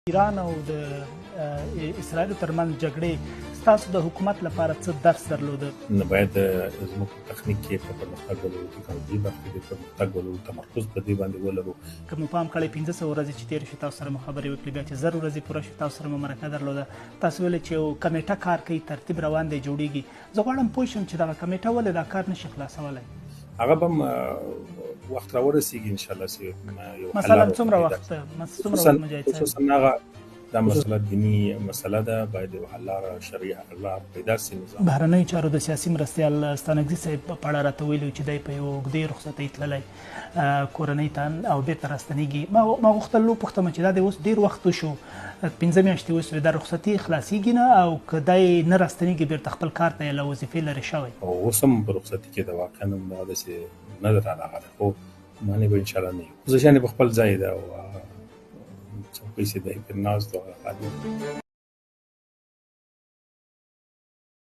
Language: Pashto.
ایران او د اسرائیلو ترمنځ جګړې ستاسو د حکومت لپاره څه درس درلوده؟ نه باید زموږ په تخنیک کې په پرمختګ ولرو، ټکنالوژي برخه کې پرمختګ ولرو، تمرکز په دې باندې ولرو. که مو پام کړی 1500 ورځې چې تېرې شوې تاسو سره مو خبرې وکړې، بیا چې 1000 ورځې پوره شوې تاسو سره مو مرکه درلوده. تاسو ویلې چې یو کمیټه کار کوي، ترتیب روان دی، جوړیږي. زه غواړم پوه شم چې دغه کمیټه ولې دا کار نشي خلاصولی؟ هغه به وخت راورسېږي انشاءالله چې یو مثلا څومره وخت مجاهد صاحب؟ خصوصا هغه دا مسله دینی مسله ده، باید یو حل لاره شرعي حل لاره پیدا شي. بهرنیو چارو د سیاسي مرستیال ستانکزي صاحب په اړه راته ویلي چې دی په یو اوږدې رخصتۍ تللی کورنۍ ته او بېرته راستنېږي. ما غوښتل وپوښتم چې دا دی اوس ډېر وخت وشو، 15 میاشتې وشوې، دا رخصتي خلاصېږي نه؟ او که دی نه راستنېږي بېرته خپل کار ته یې له وظیفې لرې شوی؟ اوس هم په رخصتي کې ده، واقعا هم داسې نه ده راغلی، خو معنی به انشاءالله نه یو. پوزیشن یې په خپل ځای ده او څوکۍ چې دی پر ناست و